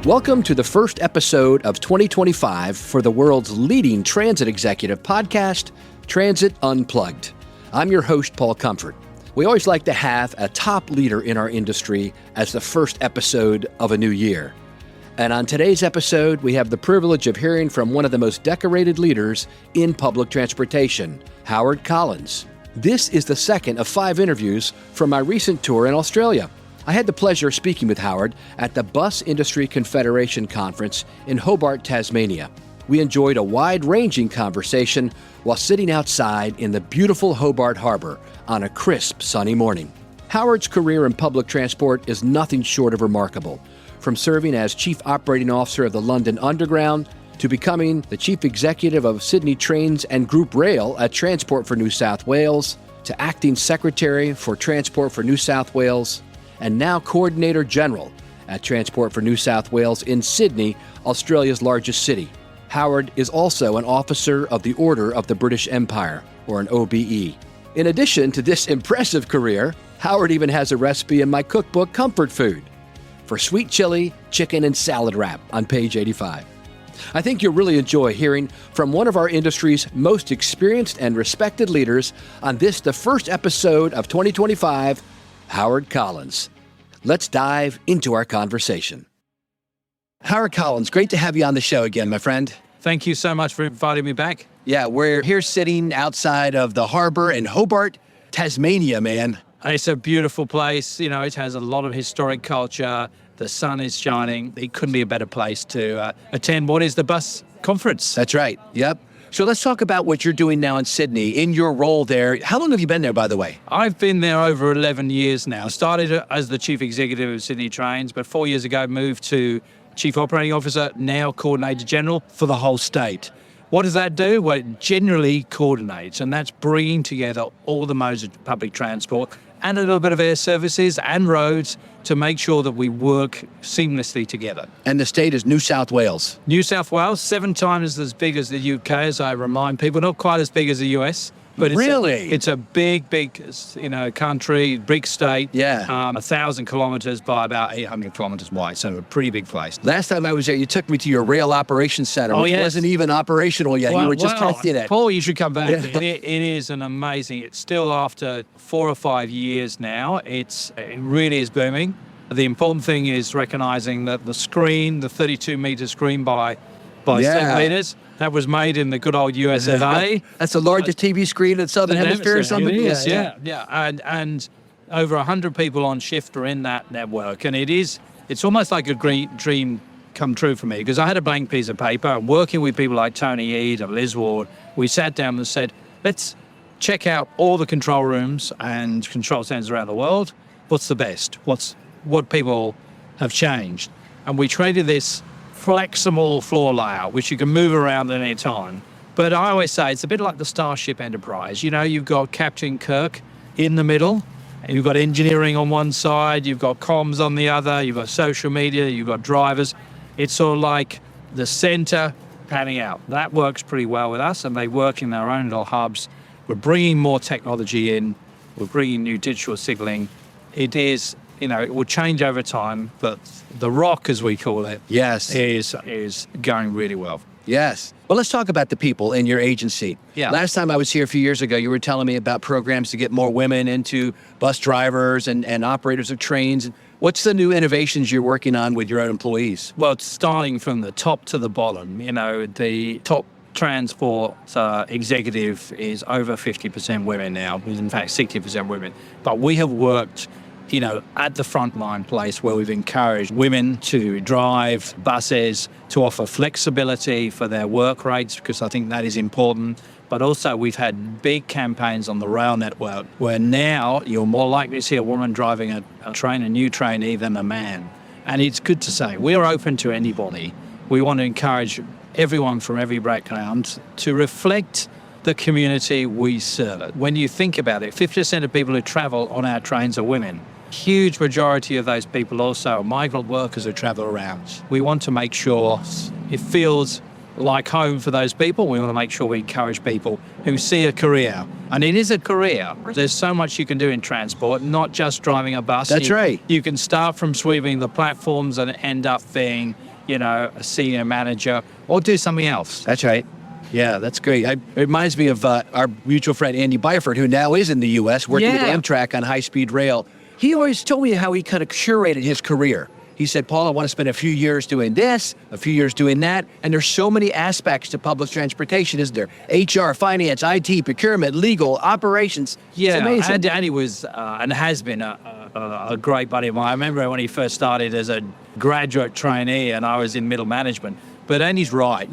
Welcome to the first episode of 2025 for the world's leading transit executive podcast, Transit Unplugged. I'm your host, Paul Comfort. We always like to have a top leader in our industry as the first episode of a new year. And on today's episode, we have the privilege of hearing from one of the most decorated leaders in public transportation, Howard Collins. This is the second of 5 interviews from my recent tour in Australia. I had the pleasure of speaking with Howard at the Bus Industry Confederation Conference in Hobart, Tasmania. We enjoyed a wide-ranging conversation while sitting outside in the beautiful Hobart Harbor on a crisp, sunny morning. Howard's career in public transport is nothing short of remarkable, from serving as Chief Operating Officer of the London Underground to becoming the Chief Executive of Sydney Trains and Group Rail at Transport for New South Wales, to Acting Secretary for Transport for New South Wales, and now Coordinator General at Transport for New South Wales in Sydney, Australia's largest city. Howard is also an Officer of the Order of the British Empire, or an OBE. In addition to this impressive career, Howard even has a recipe in my cookbook, Comfort Food, for sweet chili, chicken, and salad wrap on page 85. I think you'll really enjoy hearing from one of our industry's most experienced and respected leaders on this, the first episode of 2025, Howard Collins. Let's dive into our conversation. Howard Collins, great to have you on the show again, my friend. Thank you so much for inviting me back. Yeah, we're here sitting outside of the harbor in Hobart, Tasmania, man. It's a beautiful place. You know, it has a lot of historic culture. The sun is shining. It couldn't be a better place to attend what is the bus conference. That's right. Yep. So let's talk about what you're doing now in Sydney, in your role there. How long have you been there, by the way? I've been there over 11 years now. Started as the Chief Executive of Sydney Trains, but 4 years ago moved to Chief Operating Officer, now Coordinator General for the whole state. What does that do? Well, it generally coordinates, and that's bringing together all the modes of public transport and a little bit of air services and roads to make sure that we work seamlessly together. And the state is New South Wales. New South Wales, 7 times as big as the UK, as I remind people, not quite as big as the US. But it's a big, country, big state. Yeah. 1,000 kilometres by about 800 kilometres wide, so a pretty big place. Last time I was there, you took me to your rail operations center, which wasn't even operational yet. You were just testing it. Paul, you should come back. Yeah. It is an amazing, it's still after 4 or 5 years now, it really is booming. The important thing is recognising that the screen, the 32-metre screen by 7 metres, that was made in the good old US of A. That's the largest TV screen in the Southern Hemisphere or something? It is, yeah. And over 100 people on shift are in that network. And it's almost like a great dream come true for me, because I had a blank piece of paper and working with people like Tony Eade and Liz Ward, we sat down and said, let's check out all the control rooms and control centers around the world. What's the best? What people have changed? And we created this flexible floor layout, which you can move around at any time. But I always say it's a bit like the Starship Enterprise. You know, you've got Captain Kirk in the middle, and you've got engineering on one side, you've got comms on the other, you've got social media, you've got drivers. It's sort of like the center panning out. That works pretty well with us, and they work in their own little hubs. We're bringing more technology in. We're bringing new digital signaling. It is, it will change over time, but the rock, as we call it, is going really well. Yes. Well, let's talk about the people in your agency. Yeah. Last time I was here a few years ago, you were telling me about programs to get more women into bus drivers and operators of trains. What's the new innovations you're working on with your own employees? Well, it's starting from the top to the bottom. The top transport executive is over 50% women now. In fact, 60% women. But we have worked at the frontline place where we've encouraged women to drive buses, to offer flexibility for their work rates, because I think that is important. But also we've had big campaigns on the rail network where now you're more likely to see a woman driving a train, a new trainee, than a man. And it's good to say, we are open to anybody. We want to encourage everyone from every background to reflect the community we serve. When you think about it, 50% of people who travel on our trains are women. Huge majority of those people also are migrant workers who travel around. We want to make sure it feels like home for those people. We want to make sure we encourage people who see a career. And it is a career. There's so much you can do in transport, not just driving a bus. That's right. You can start from sweeping the platforms and end up being a senior manager, or do something else. That's right. Yeah, that's great. It reminds me of our mutual friend, Andy Byford, who now is in the U.S. working with Amtrak on high-speed rail. He always told me how he kind of curated his career. He said, Paul, I want to spend a few years doing this, a few years doing that. And there's so many aspects to public transportation, isn't there? HR, finance, IT, procurement, legal, operations. Yeah, it's amazing. and Andy was and has been a great buddy of mine. I remember when he first started as a graduate trainee and I was in middle management. But Andy's right.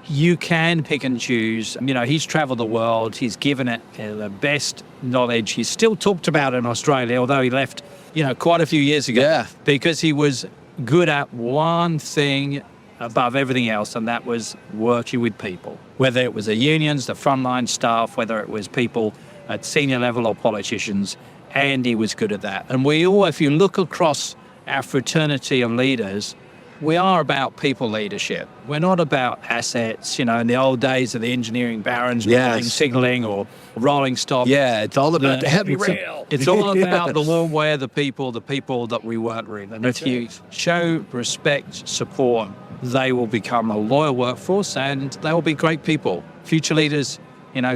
You can pick and choose. He's traveled the world. He's given it the best knowledge. He's still talked about in Australia, although he left, quite a few years ago. Yeah. Because he was good at one thing above everything else, and that was working with people. Whether it was the unions, the frontline staff, whether it was people at senior level or politicians, Andy was good at that. And we all, if you look across our fraternity of leaders, we are about people leadership. We're not about assets, in the old days of the engineering barons, signaling or rolling stock. Yeah, it's all about the heavy rail. It's all about the long way of the people that we work with. And if you show respect, support, they will become a loyal workforce and they will be great people, future leaders,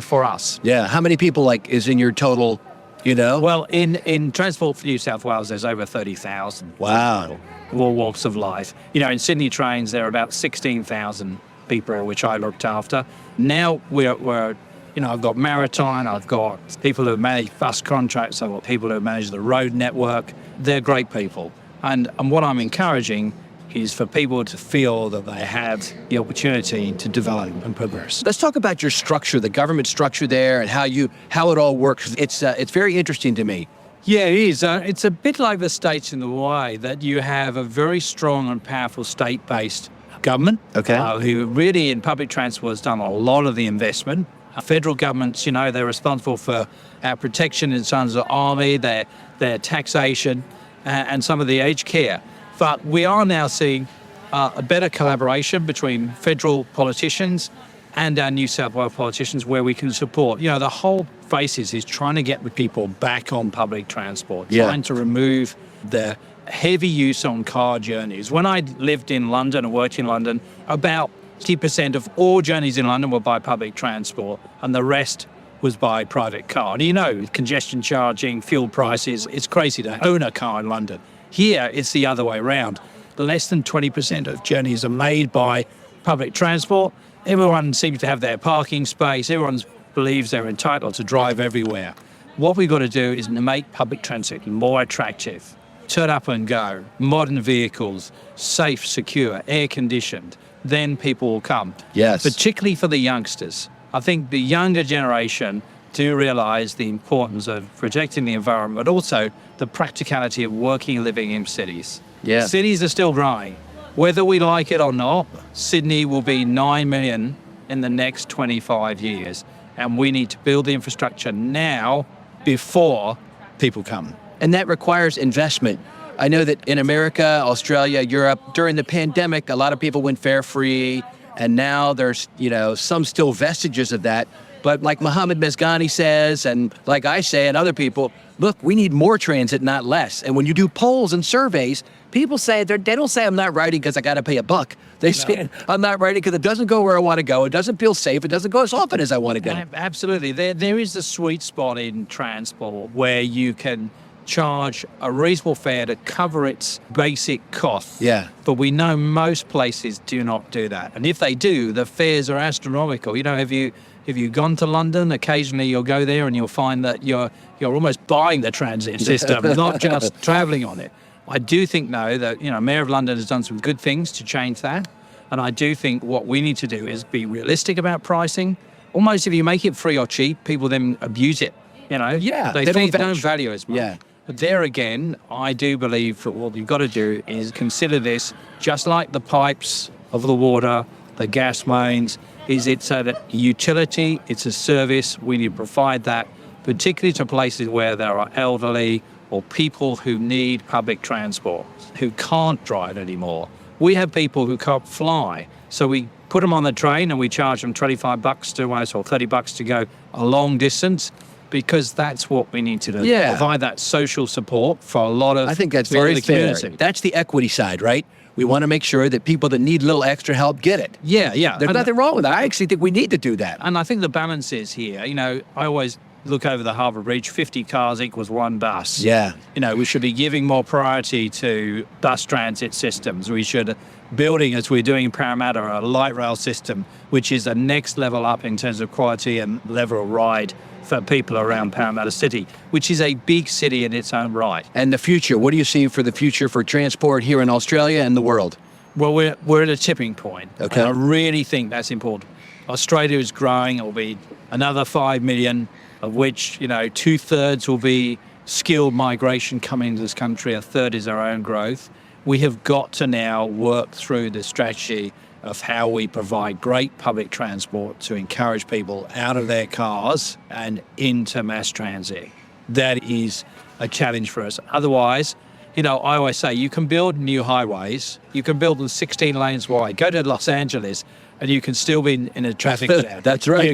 for us. Yeah, how many people is in your total, Well, in Transport for New South Wales, there's over 30,000. Wow. All walks of life. In Sydney Trains, there are about 16,000 people, which I looked after. Now we're I've got maritime, I've got people who manage bus contracts, I've got people who manage the road network. They're great people. And what I'm encouraging is for people to feel that they have the opportunity to develop and progress. Let's talk about your structure, the government structure there, and how it all works. It's very interesting to me. Yeah, it is. It's a bit like the states in the way that you have a very strong and powerful state-based government, who really in public transport has done a lot of the investment. Federal governments, they're responsible for our protection in terms of the army, their taxation, and some of the aged care. But we are now seeing a better collaboration between federal politicians and our New South Wales politicians where we can support. The whole basis is trying to get the people back on public transport, trying to remove the heavy use on car journeys. When I lived in London and worked in London, about 50% of all journeys in London were by public transport and the rest was by private car. And congestion charging, fuel prices, it's crazy to own a car in London. Here, it's the other way around. Less than 20% of journeys are made by public transport. Everyone seems to have their parking space. Everyone believes they're entitled to drive everywhere. What we've got to do is make public transit more attractive. Turn up and go, modern vehicles, safe, secure, air-conditioned. Then people will come. Yes. Particularly for the youngsters. I think the younger generation do realise the importance of protecting the environment, but also the practicality of working and living in cities. Yeah. Cities are still growing. Whether we like it or not, Sydney will be 9 million in the next 25 years. And we need to build the infrastructure now before people come. And that requires investment. I know that in America, Australia, Europe, during the pandemic, a lot of people went fare free. And now there's, some still vestiges of that. But like Mohammed Mezgani says, and like I say, and other people, look, we need more transit, not less. And when you do polls and surveys, people say, they don't say I'm not riding because I got to pay $1. They say I'm not riding because it doesn't go where I want to go. It doesn't feel safe. It doesn't go as often as I want to go. Absolutely. There is a sweet spot in transport where you can charge a reasonable fare to cover its basic costs. Yeah. But we know most places do not do that. And if they do, the fares are astronomical. Have you gone to London? Occasionally you'll go there and you'll find that you're almost buying the transit system, not just travelling on it. I do think, though, that Mayor of London has done some good things to change that. And I do think what we need to do is be realistic about pricing. Almost if you make it free or cheap, people then abuse it. Yeah, they don't value it as much. Yeah. But there again, I do believe that what you've got to do is consider this just like the pipes of the water, the gas mains. It's a utility, it's a service. We need to provide that, particularly to places where there are elderly or people who need public transport, who can't drive anymore. We have people who can't fly. So we put them on the train and we charge them $25 to us or $30 to go a long distance, because that's what we need to do. Yeah. Provide that social support for a lot of I think that's very fair. community. That's the equity side, right? We want to make sure that people that need a little extra help get it. Yeah. There's nothing wrong with that. I actually think we need to do that. And I think the balance is here. I always look over the Harbour Bridge, 50 cars equals one bus. Yeah. We should be giving more priority to bus transit systems. We should building, as we're doing in Parramatta, a light rail system, which is a next level up in terms of quality and level of ride for people around Parramatta City, which is a big city in its own right. And the future, what do you see for the future for transport here in Australia and the world? Well, we're at a tipping point. Okay. And I really think that's important. Australia is growing. It will be another 5 million, of which, 2/3 will be skilled migration coming into this country. A third is our own growth. We have got to now work through the strategy of how we provide great public transport to encourage people out of their cars and into mass transit. That is a challenge for us. Otherwise, I always say you can build new highways, you can build them 16 lanes wide, go to Los Angeles, and you can still be in a traffic jam. That's right.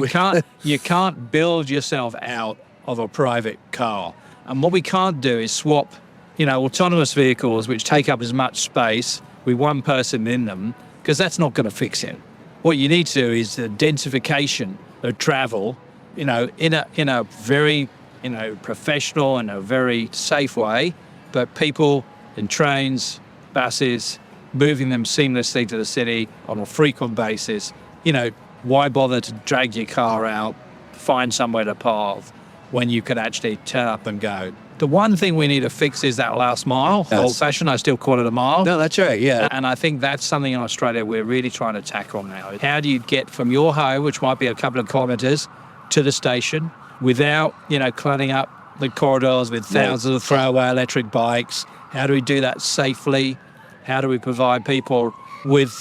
You can't build yourself out of a private car. And what we can't do is swap, autonomous vehicles which take up as much space with one person in them, because that's not going to fix it. What you need to do is the densification of travel, in a very, professional and a very safe way, but people in trains, buses, moving them seamlessly to the city on a frequent basis. Why bother to drag your car out, find somewhere to park when you could actually turn up and go? The one thing we need to fix is that last mile. Yes. Old-fashioned, I still call it a mile. No, that's right, yeah. And I think that's something in Australia we're really trying to tackle now. How do you get from your home, which might be a couple of kilometres, to the station without, clutting up the corridors with thousands of throwaway electric bikes? How do we do that safely? How do we provide people with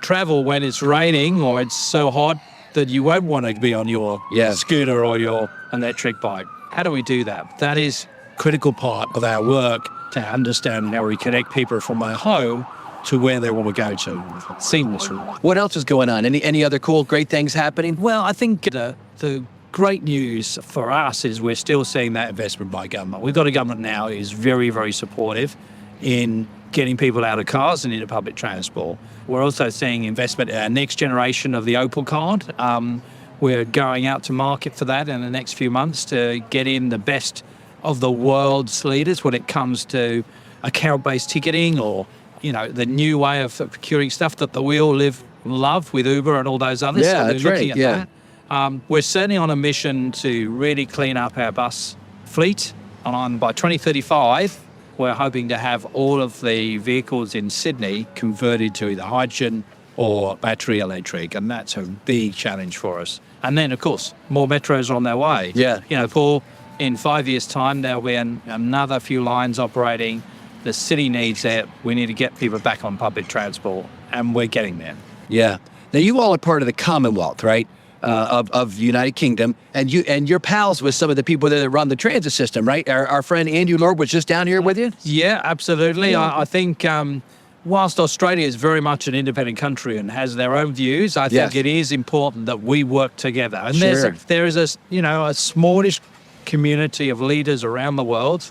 travel when it's raining or it's so hot that you won't want to be on your scooter or your electric bike? How do we do that? That is a critical part of our work, to understand how we connect people from their home to where they want to go to seamlessly. What else is going on? Any other cool, great things happening? Well, I think the great news for us is we're still seeing that investment by government. We've got a government now who is very, very supportive in getting people out of cars and into public transport. We're also seeing investment in our next generation of the Opal card. We're going out to market for that in the next few months to get in the best of the world's leaders when it comes to account-based ticketing or, the new way of procuring stuff that we all love with Uber and all those others. Yeah, so that's we're right, looking at that. We're certainly on a mission to really clean up our bus fleet. By 2035, we're hoping to have all of the vehicles in Sydney converted to either hydrogen or battery electric, and that's a big challenge for us. And then, of course, more metros are on their way. Yeah. Paul, in 5 years' time, there'll be another few lines operating. The city needs it. We need to get people back on public transport, and we're getting there. Yeah. Now, you all are part of the Commonwealth, right? Of the United Kingdom, and you're pals with some of the people that run the transit system, right? Our friend Andrew Lord was just down here with you? Yeah, absolutely. Yeah. I think whilst Australia is very much an independent country and has their own views, I think it is important that we work together. And there is a smallish community of leaders around the world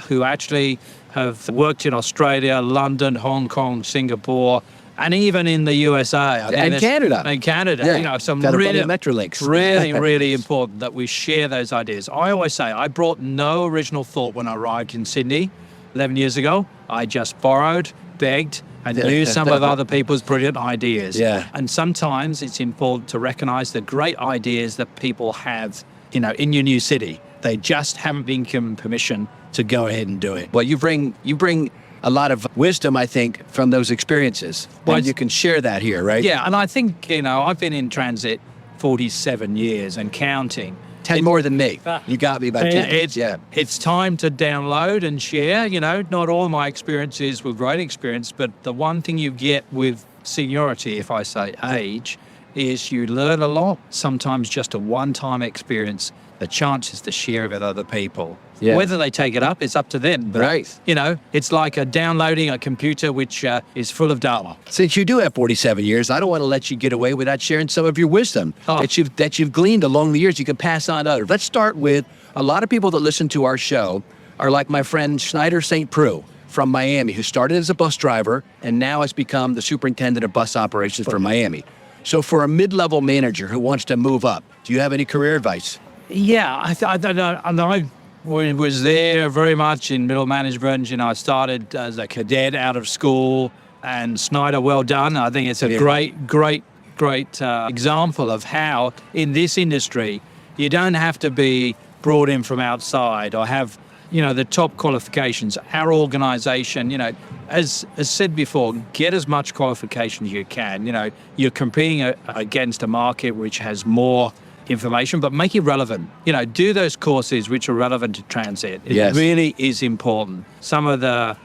who actually have worked in Australia, London, Hong Kong, Singapore, and even in the USA. And Canada. And Canada. Yeah. Some Got a really, bunch of Metrolinks. really, really important that we share those ideas. I always say I brought no original thought when I arrived in Sydney 11 years ago. I just borrowed, begged, and used some of other people's brilliant ideas. Yeah. And sometimes it's important to recognize the great ideas that people have, in your new city. They just haven't been given permission to go ahead and do it. Well, you bring a lot of wisdom, I think, from those experiences. Well, and you can share that here, right? Yeah, and I think, I've been in transit 47 years and counting. 10 more than me. You got me by 10. It's time to download and share. Not all my experiences were great experience, but the one thing you get with seniority, if I say age, is you learn a lot. Sometimes just a one-time experience, the chance is to share it with other people. Yeah. Whether they take it up, it's up to them. But, Right. It's like downloading a computer which is full of data. Since you do have 47 years, I don't want to let you get away without sharing some of your wisdom that you've gleaned along the years you can pass on to others. Let's start with a lot of people that listen to our show are like my friend Schneider St. Preux, from Miami who started as a bus driver and now has become the superintendent of bus operations for Miami. So for a mid-level manager who wants to move up, do you have any career advice? Yeah, I was there very much in middle management. I started as a cadet out of school, and Snyder, well done. I think it's a great example of how in this industry, you don't have to be brought in from outside or have, the top qualifications. Our organization, as said before, get as much qualification as you can. You're competing against a market which has more information, but make it relevant. Do those courses which are relevant to transit. It really is important. Some of the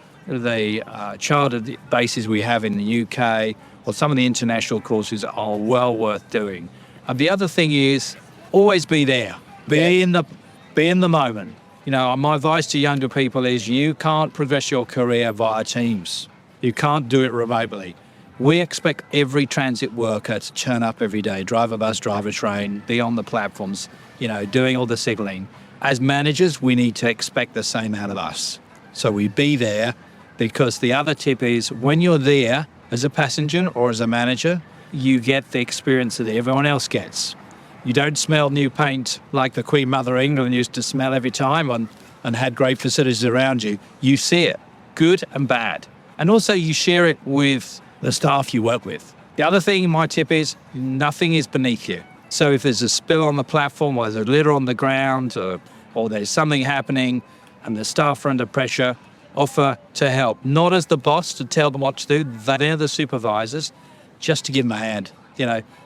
chartered bases we have in the UK or some of the international courses are well worth doing. The other thing is always be there. Be in the moment. My advice to younger people is you can't progress your career via Teams. You can't do it remotely. We expect every transit worker to turn up every day, drive a bus, drive a train, be on the platforms, doing all the signalling. As managers, we need to expect the same out of us. So we be there, because the other tip is when you're there as a passenger or as a manager, you get the experience that everyone else gets. You don't smell new paint like the Queen Mother of England used to smell every time and had great facilities around you. You see it, good and bad. And also you share it with the staff you work with. The other thing, my tip is, nothing is beneath you. So if there's a spill on the platform or there's a litter on the ground or there's something happening and the staff are under pressure, offer to help. Not as the boss to tell them what to do, they're the supervisors, just to give them a hand.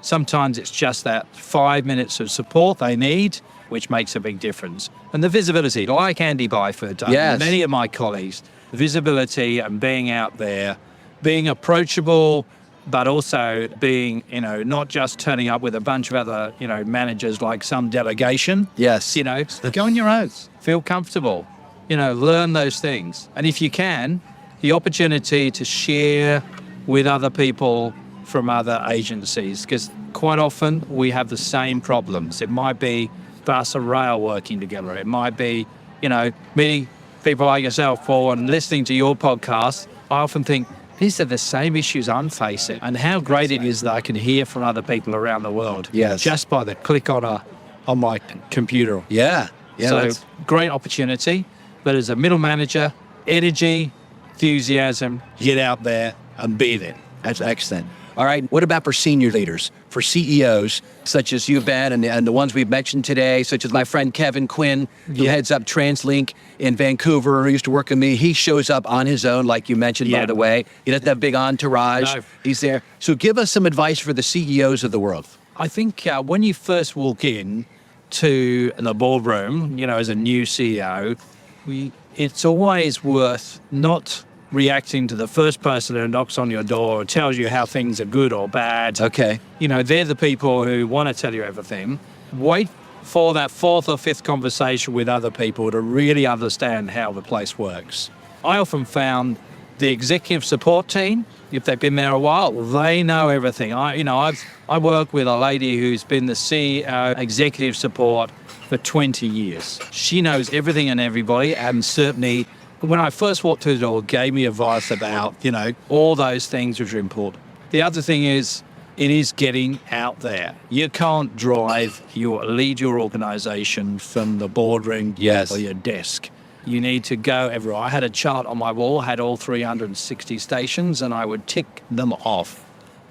Sometimes it's just that 5 minutes of support they need, which makes a big difference. And the visibility, like Andy Byford, many of my colleagues, visibility and being out there, being approachable, but also being, not just turning up with a bunch of other, managers like some delegation. Yes. Go on your own, feel comfortable, learn those things. And if you can, the opportunity to share with other people from other agencies, because quite often we have the same problems. It might be bus and rail working together. It might be, meeting people like yourself or listening to your podcast. I often think these are the same issues I'm facing, and how great it is that I can hear from other people around the world. Yes. Just by the click on my computer. Yeah. So great opportunity. But as a middle manager, energy, enthusiasm, get out there and be there. That's excellent. All right, what about for senior leaders, for CEOs, such as you've been and the ones we've mentioned today, such as my friend Kevin Quinn, who heads up TransLink in Vancouver, who used to work with me. He shows up on his own, like you mentioned, by the way. He doesn't have a big entourage. No. He's there. So give us some advice for the CEOs of the world. I think when you first walk in to the boardroom, as a new CEO, it's always worth not reacting to the first person who knocks on your door or tells you how things are good or bad. Okay. They're the people who want to tell you everything. Wait for that fourth or fifth conversation with other people to really understand how the place works. I often found the executive support team, if they've been there a while, they know everything. I work with a lady who's been the CEO executive support for 20 years. She knows everything and everybody, and certainly when I first walked through the door, gave me advice about, all those things which are important. The other thing is, it is getting out there. You can't lead your organization from the boardroom or your desk. You need to go everywhere. I had a chart on my wall, had all 360 stations, and I would tick them off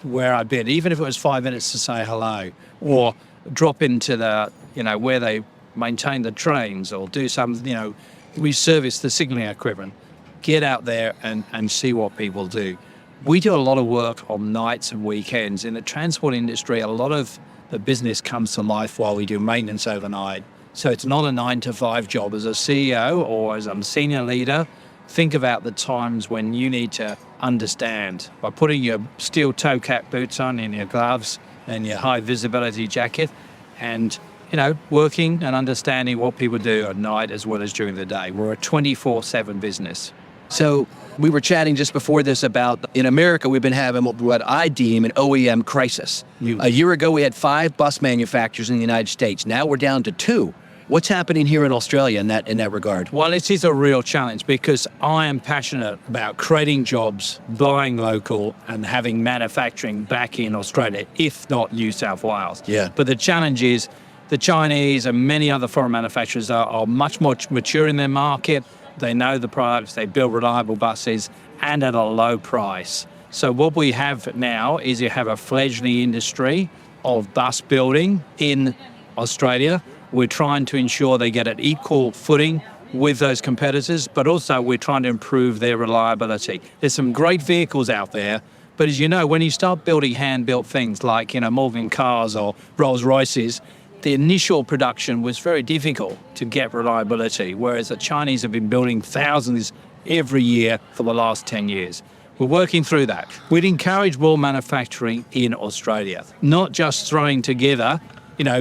where I'd been, even if it was 5 minutes to say hello, or drop into the, where they maintain the trains, or do some, we service the signalling equipment. Get out there and see what people do. We do a lot of work on nights and weekends. In the transport industry, a lot of the business comes to life while we do maintenance overnight. So it's not a 9-to-5 job. As a CEO or as a senior leader, think about the times when you need to understand by putting your steel toe cap boots on and your gloves and your high visibility jacket and working and understanding what people do at night as well as during the day. We're a 24/7 business. So we were chatting just before this about, in America, we've been having what I deem an OEM crisis. A year ago, we had 5 bus manufacturers in the United States. Now we're down to 2. What's happening here in Australia in that regard? Well, it is a real challenge because I am passionate about creating jobs, buying local, and having manufacturing back in Australia, if not New South Wales. Yeah. But the challenge is the Chinese and many other foreign manufacturers are much more mature in their market. They know the products, they build reliable buses, and at a low price. So what we have now is you have a fledgling industry of bus building in Australia. We're trying to ensure they get an equal footing with those competitors, but also we're trying to improve their reliability. There's some great vehicles out there, but as you know, when you start building hand-built things like, Morgan Cars or Rolls-Royces, the initial production was very difficult to get reliability, whereas the Chinese have been building thousands every year for the last 10 years. We're working through that. We'd encourage more manufacturing in Australia, not just throwing together,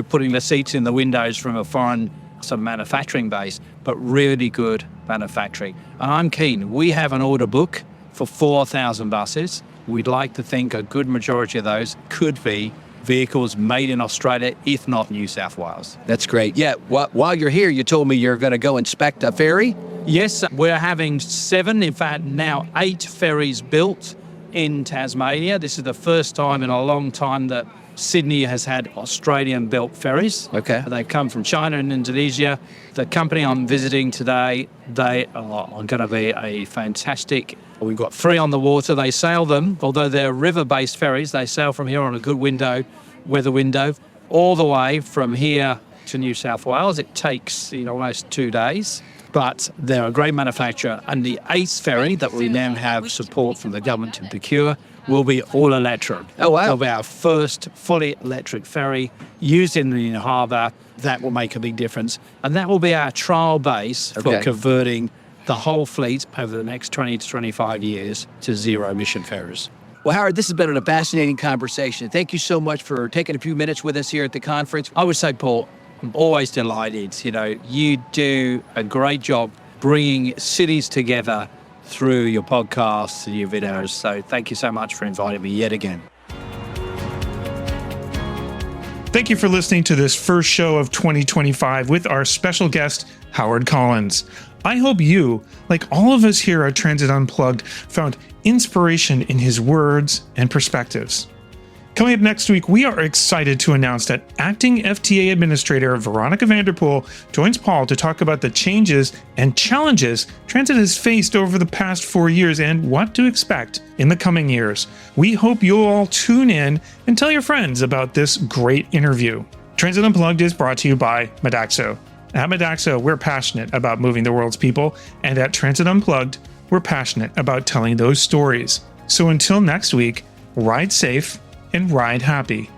putting the seats in the windows from a foreign manufacturing base, but really good manufacturing. And I'm keen. We have an order book for 4,000 buses. We'd like to think a good majority of those could be vehicles made in Australia, if not New South Wales. That's great. Yeah, while you're here, you told me you're going to go inspect a ferry? Yes, we're having 7, in fact now 8 ferries built in Tasmania. This is the first time in a long time that Sydney has had Australian-built ferries. Okay. They come from China and Indonesia. The company I'm visiting today, they are going to be a fantastic. We've got 3 on the water. They sail them, although they're river-based ferries. They sail from here on a good weather window, all the way from here to New South Wales. It takes almost 2 days. But they're a great manufacturer. And the 8th ferry that we now have support from the government to procure will be all electric. Oh, wow. It'll be our first fully electric ferry used in the harbour. That will make a big difference. And that will be our trial base for converting the whole fleet over the next 20 to 25 years to zero-emission ferries. Well, Howard, this has been a fascinating conversation. Thank you so much for taking a few minutes with us here at the conference. I would say, Paul, I'm always delighted. You do a great job bringing cities together through your podcasts and your videos. So thank you so much for inviting me yet again. Thank you for listening to this first show of 2025 with our special guest, Howard Collins. I hope you, like all of us here at Transit Unplugged, found inspiration in his words and perspectives. Coming up next week, we are excited to announce that Acting FTA Administrator Veronica Vanderpool joins Paul to talk about the changes and challenges transit has faced over the past 4 years and what to expect in the coming years. We hope you'll all tune in and tell your friends about this great interview. Transit Unplugged is brought to you by Modaxo. At Modaxo, we're passionate about moving the world's people, and at Transit Unplugged, we're passionate about telling those stories. So until next week, ride safe and ride happy.